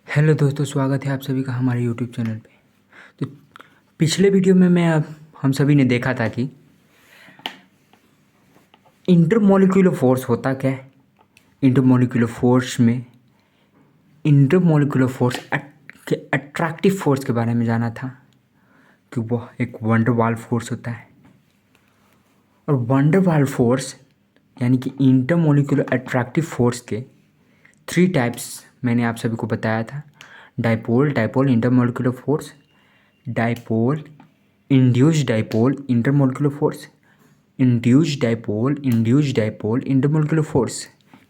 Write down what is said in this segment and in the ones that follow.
Hello दोस्तों, स्वागत है आप सभी का हमारे यूट्यूब चैनल पे। तो पिछले वीडियो में हम सभी ने देखा था कि इंटरमोलिक्यूलर फोर्स होता क्या है। इंटरमोलिक्यूलर फोर्स में इंटरमोलिक्यूलर फोर्स के अट्रैक्टिव फोर्स के बारे में जाना था कि वह एक वंडरवाल फोर्स होता है। और वंडरवाल फोर्स यानी कि इंटरमोलिक्यूलर अट्रैक्टिव फोर्स के 3 टाइप्स मैंने आप सभी को बताया था। Dipole dipole intermolecular force, dipole induced dipole intermolecular force, induced dipole intermolecular force.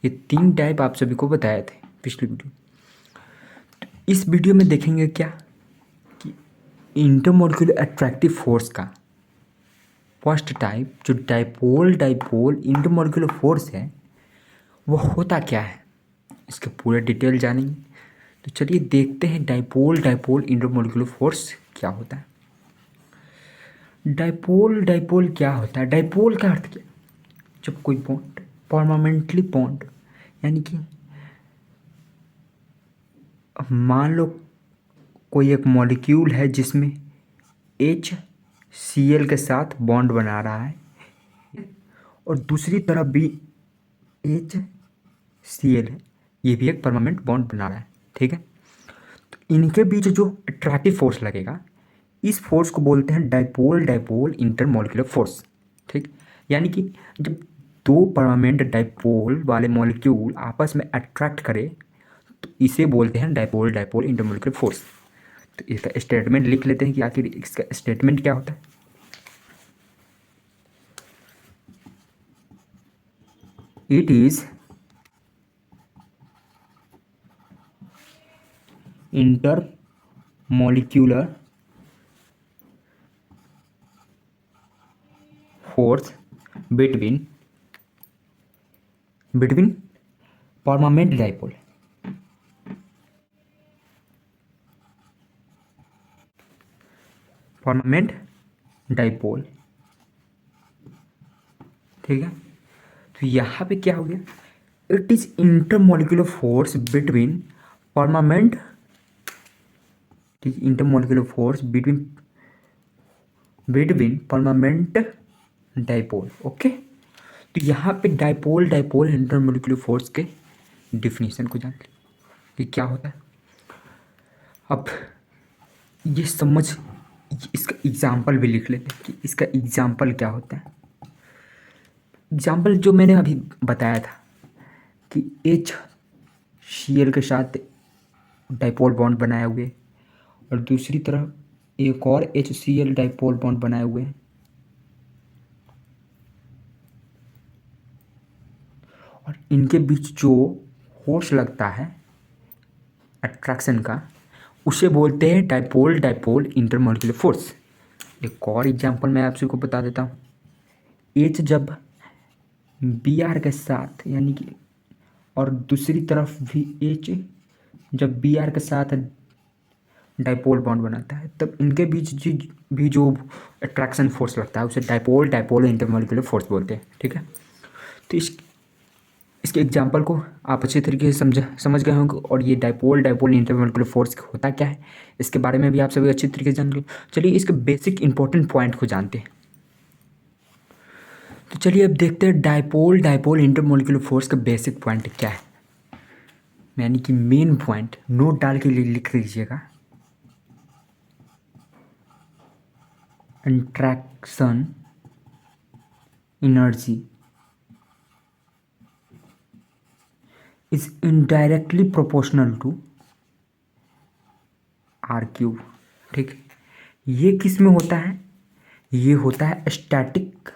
ये 3 टाइप आप सभी को बताए थे पिछली वीडियो। तो इस वीडियो में देखेंगे क्या कि इंटरमोलिक्यूलर अट्रैक्टिव फोर्स का फर्स्ट टाइप जो डाइपोल डाइपोल इंटरमोलिक्यूलर फोर्स है वो होता क्या है, इसके पूरे डिटेल जानेंगे। तो चलिए देखते हैं डाइपोल डाइपोल इंटरमोलिक्यूलर फोर्स क्या होता है। डाइपोल डाइपोल क्या होता है? डाइपोल का अर्थ क्या? जब कोई बॉन्ड परमानेंटली बॉन्ड यानी कि मान लो कोई एक मॉलिक्यूल है जिसमें HCl के साथ बॉन्ड बना रहा है और दूसरी तरफ भी HCl है, ये भी एक परमानेंट बॉन्ड बना रहा है। ठीक है, तो इनके बीच जो अट्रैक्टिव फोर्स लगेगा इस फोर्स को बोलते हैं डाइपोल डाइपोल इंटरमोलिक्यूलर फोर्स। ठीक, यानी कि जब दो परमानेंट डाइपोल वाले मॉलिक्यूल आपस में अट्रैक्ट करे तो इसे बोलते हैं डाइपोल डाइपोल इंटरमोलिक्यूलर फोर्स। तो इसका स्टेटमेंट लिख लेते हैं कि आखिर इसका स्टेटमेंट क्या होता है। It is intermolecular force between permanent dipole dipole. ठीक है, तो यहाँ पे क्या हो गया? It is intermolecular force between permanent intermolecular force between permanent dipole. Okay, तो यहाँ पे डाइपोल डाइपोल इंटरमोलिक्यूलर फोर्स के डिफिनीशन को जान लें कि क्या होता है। अब ये समझ, इसका एग्जाम्पल भी लिख लेते हैं कि इसका एग्जाम्पल क्या होता है। एग्जाम्पल जो मैंने अभी बताया था कि HCl के साथ डाइपोल बॉन्ड बनाए हुए और दूसरी तरफ एक और HCl डाइपोल बॉन्ड बनाए हुए हैं और इनके बीच जो फोर्स लगता है अट्रैक्शन का उसे बोलते हैं डाइपोल डाइपोल इंटरमोलिक्यूलर फोर्स। एक और एग्जांपल मैं आप सबको बता देता हूँ। H जब Br के साथ यानी कि और दूसरी तरफ भी H जब Br के साथ डाइपोल बॉन्ड बनाता है तब इनके बीच भी जो अट्रैक्शन फोर्स लगता है उसे डाइपोल डाइपोल इंटरमोलिक्यूलर फोर्स बोलते हैं। ठीक है, तो इसके एग्जाम्पल को आप अच्छे तरीके से समझ गए होंगे और ये डाइपोल डाइपोल इंटरमोलिक्यूलर फोर्स होता क्या है इसके बारे में भी आप सभी अच्छी तरीके से जान गए। चलिए इसके बेसिक इंपॉर्टेंट पॉइंट को जानते हैं। तो चलिए अब देखते हैं डाइपोल डाइपोल इंटरमोलिक्यूलर फोर्स का बेसिक पॉइंट क्या है, यानी कि मेन पॉइंट नोट डाल के लिख लीजिएगा। Interaction energy is indirectly proportional to R cube. ठीक, ये किस में होता है? ये होता है स्टैटिक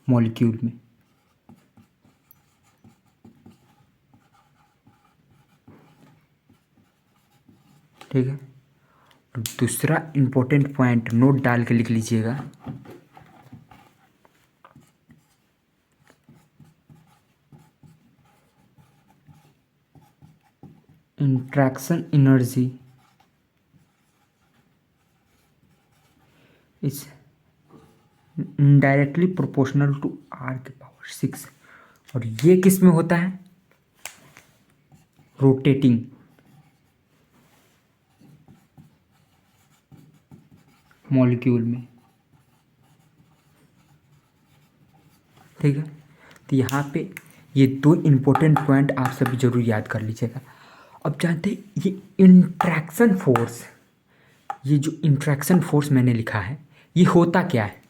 मॉलिक्यूल में। ठीक है, और दूसरा इंपॉर्टेंट पॉइंट नोट डाल के लिख लीजिएगा। Interaction energy is indirectly proportional to R⁶। और ये किस में होता है? रोटेटिंग मॉलिक्यूल में। ठीक है, तो यहाँ पे ये दो इम्पोर्टेंट पॉइंट आप सभी जरूर याद कर लीजिएगा। अब जानते हैं ये इंट्रैक्शन फोर्स, ये जो इंट्रैक्शन फोर्स मैंने लिखा है ये होता क्या है।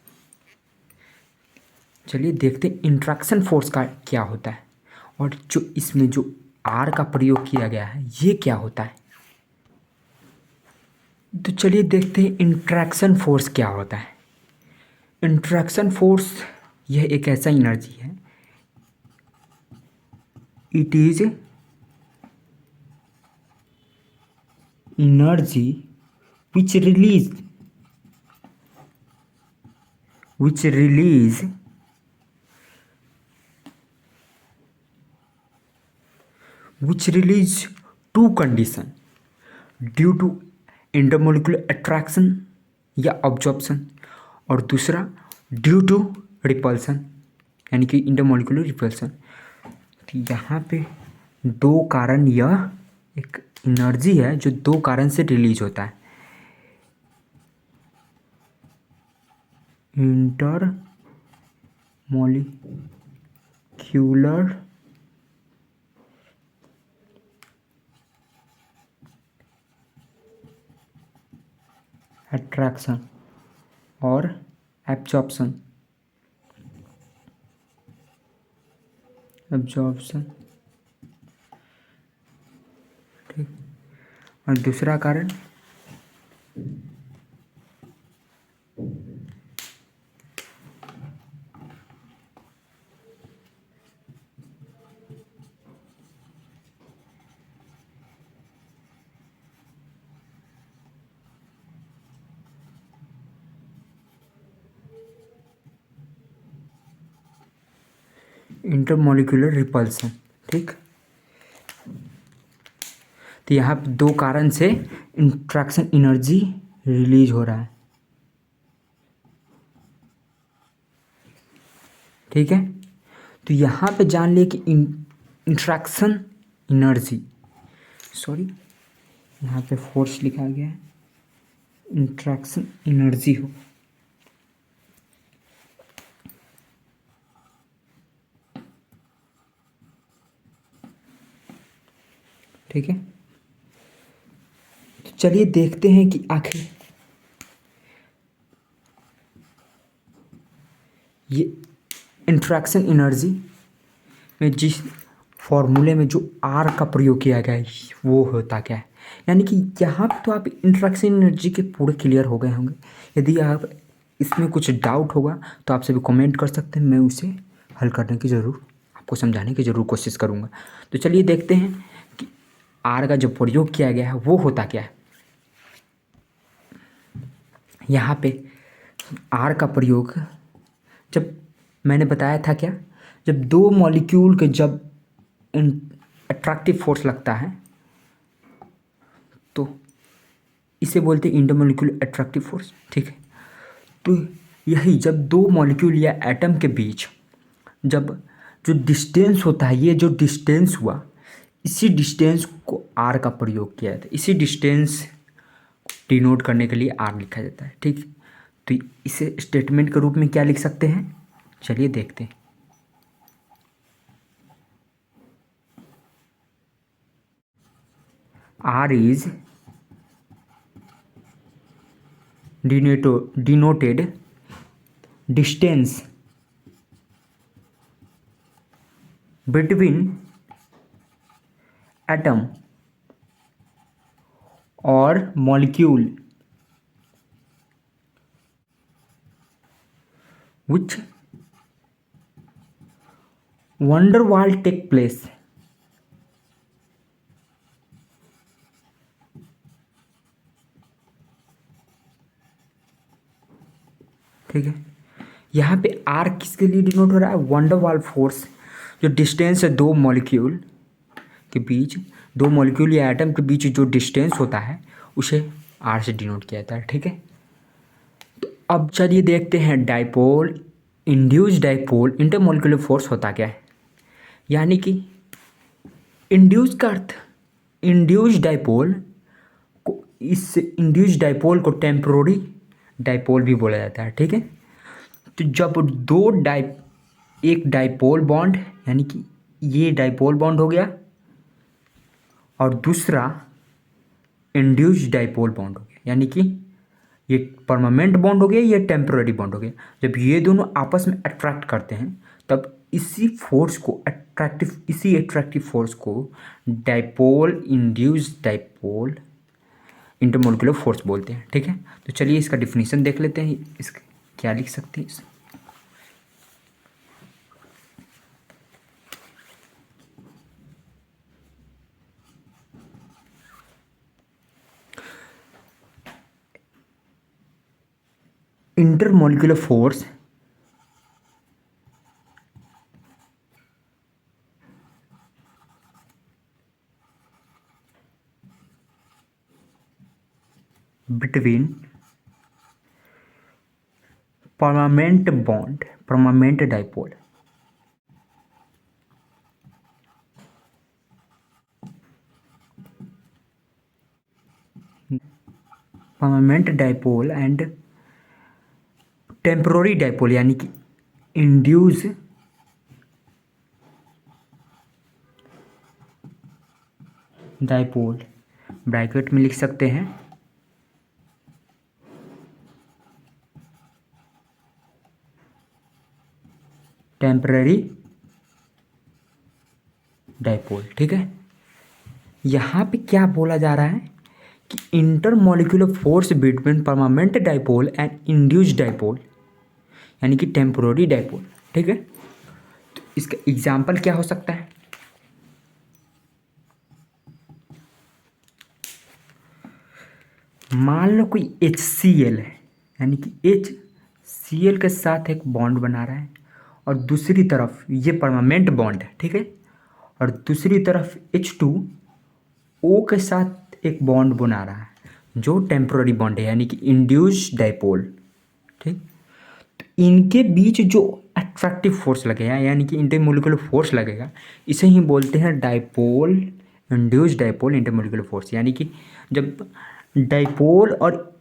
चलिए देखते हैं इंट्रैक्शन फोर्स का क्या होता है और जो इसमें जो आर का प्रयोग किया गया है ये क्या होता है। तो चलिए देखते हैं इंट्रैक्शन फोर्स क्या होता है। इंट्रैक्शन फोर्स यह एक ऐसा एनर्जी है, it is energy which release which release which release two condition due to intermolecular attraction या ऑब्जॉर्प्शन और दूसरा ड्यू टू रिपल्सन यानी कि इंटरमोलिकुलर रिपल्सन। तो यहाँ पे दो कारण, यह एक एनर्जी है जो दो कारण से रिलीज होता है, इंटरमोलिक्यूलर अट्रैक्शन और एब्जॉर्प्शन। ठीक, और दूसरा कारण इंटरमोलिकुलर रिपल्सन। ठीक, तो यहाँ पे दो कारण से इंट्रैक्शन एनर्जी रिलीज हो रहा है। ठीक है, तो यहाँ पे जान लिए कि इंट्रैक्शन एनर्जी, सॉरी यहाँ पे फोर्स लिखा गया है, इंट्रैक्शन एनर्जी हो। ठीक है, तो चलिए देखते हैं कि आखिर ये इंट्रैक्शन एनर्जी में जिस फॉर्मूले में जो आर का प्रयोग किया गया है वो होता क्या है। यानी कि यहाँ पे तो आप इंट्रैक्शन एनर्जी के पूरे क्लियर हो गए होंगे। यदि आप इसमें कुछ डाउट होगा तो आप सभी कमेंट कर सकते हैं, मैं उसे हल करने की ज़रूर, आपको समझाने की ज़रूर कोशिश करूँगा। तो चलिए देखते हैं कि आर का जो प्रयोग किया गया है वो होता क्या है। यहाँ पे आर का प्रयोग, जब मैंने बताया था क्या, जब दो मॉलिक्यूल के जब अट्रैक्टिव फोर्स लगता है तो इसे बोलते हैं इंटरमॉलिक्यूलर अट्रैक्टिव फोर्स। ठीक है, तो यही जब दो मॉलिक्यूल या एटम के बीच जब जो डिस्टेंस होता है, ये जो डिस्टेंस हुआ, इसी डिस्टेंस को आर का प्रयोग किया जाता है। इसी डिस्टेंस डिनोट करने के लिए आर लिखा जाता है। ठीक, तो इसे स्टेटमेंट के रूप में क्या लिख सकते हैं, चलिए देखते हैं। R is denoted distance between atom or molecule which van der Waals take place। ठीक है, यहाँ पे आर किसके लिए डिनोट हो रहा है, van der Waals फोर्स, जो डिस्टेंस है दो मॉलिक्यूल के बीच, दो मॉलिक्यूल या एटम के बीच जो डिस्टेंस होता है उसे आर से डिनोट किया जाता है। ठीक है, तो अब चलिए देखते हैं dipole, induce dipole intermolecular force होता क्या है। यानी कि इंड्यूस का अर्थ, इंड्यूस डाइपोल को, इस इंड्यूस डाइपोल को टेम्पोररी डाइपोल भी बोला जाता है, ठीक है। तो जब एक डाइपोल बॉन्ड यानी कि ये डाइपोल बॉन्ड हो गया और दूसरा इंड्यूस्ड डाइपोल बॉन्ड हो गया, यानी कि ये परमानेंट बॉन्ड हो गया, ये टेम्पररी बॉन्ड हो गया। जब ये दोनों आपस में अट्रैक्ट करते हैं तब इसी अट्रैक्टिव फोर्स को dipole induced dipole intermolecular force बोलते हैं, ठीक है। तो चलिए इसका डिफिनीशन देख लेते हैं, इसका क्या लिख सकते हैं इस intermolecular force between permanent dipole and temporary dipole यानी कि इंड्यूस डाइपोल, ब्रैकेट में लिख सकते हैं टेम्पररी डाइपोल, ठीक है। यहाँ पे क्या बोला जा रहा है कि intermolecular force between permanent dipole and induced dipole यानी कि टेम्पररी डाइपोल, ठीक है। तो इसका एग्जाम्पल क्या हो सकता है? मान लो कोई HCl है, यानी कि HCl के साथ एक बॉन्ड बना रहा है और दूसरी तरफ ये परमानेंट बॉन्ड है, ठीक है। और दूसरी तरफ H2O के साथ एक बॉन्ड बना रहा है जो टेम्पररी बॉन्ड है यानी कि इंड्यूस्ड डाइपोल, ठीक। तो इनके बीच जो अट्रैक्टिव फोर्स लगेगा यानी कि इंटरमोलिकुलर फोर्स लगेगा, इसे ही बोलते हैं dipole induced dipole intermolecular force. यानी कि जब डाइपोल और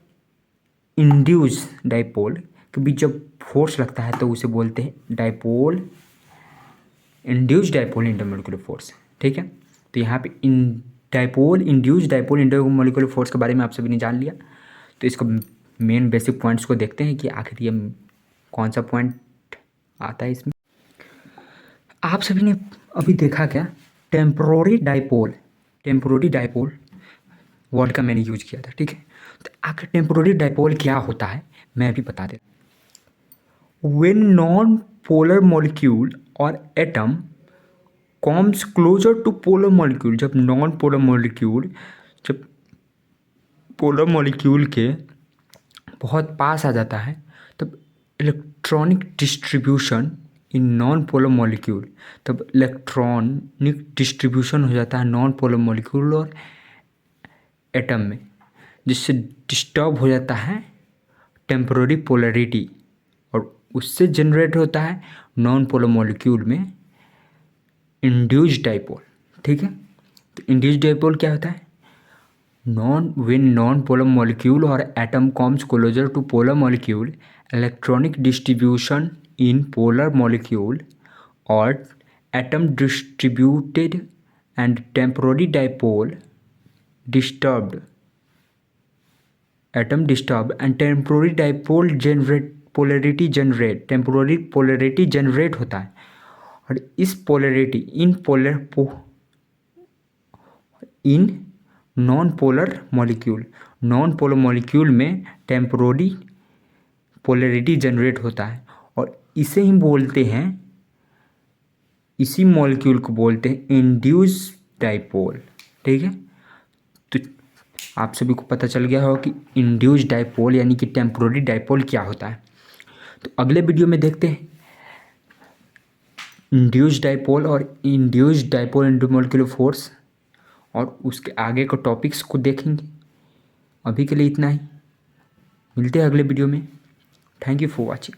इंड्यूस डाइपोल के बीच जब फोर्स लगता है तो उसे बोलते हैं dipole induced dipole intermolecular force, ठीक है। तो यहाँ पे dipole induced dipole intermolecular force के बारे में आप सभी ने जान लिया। तो इसको मेन बेसिक पॉइंट्स को देखते हैं कि आखिर ये कौन सा पॉइंट आता है इसमें। आप सभी ने अभी देखा क्या, टेम्पररी डाइपोल वर्ड का मैंने यूज किया था, ठीक है। तो आखिर टेम्पररी डाइपोल क्या होता है मैं अभी बता देता हूँ। व्हेन नॉन पोलर मॉलिक्यूल और atom comes closer to polar molecule, जब पोलर मॉलिक्यूल के बहुत पास आ जाता है तब electronic distribution in non polar molecule, तब इलेक्ट्रॉनिक डिस्ट्रीब्यूशन हो जाता है नॉन पोलर मॉलिक्यूल और एटम में, जिससे डिस्टर्ब हो जाता है टेम्पररी पोलैरिटी और उससे जनरेट होता है नॉन पोलर मॉलिक्यूल में इंड्यूस्ड डाइपोल, ठीक है। तो इंड्यूस्ड डाइपोल क्या होता है? when non-polar molecule or atom comes closer to polar molecule, electronic distribution in polar molecule or atom distributed and temporary dipole disturbed and temporary dipole temporary polarity generate होता है। और इस पोलैरिटी इन non polar molecule में temporary polarity generate होता है और इसे ही बोलते हैं, इसी मॉलिक्यूल को बोलते हैं इंड्यूस्ड डाइपोल, ठीक है। तो आप सभी को पता चल गया होगा कि इंड्यूस्ड डाइपोल यानी कि टेम्पररी डाइपोल क्या होता है। तो अगले वीडियो में देखते हैं इंड्यूस्ड डाइपोल और इंड्यूस्ड डाइपोल इंटरमोलिक्यूलर फोर्स और उसके आगे के टॉपिक्स को देखेंगे। अभी के लिए इतना ही, मिलते हैं अगले वीडियो में। Thank you for watching.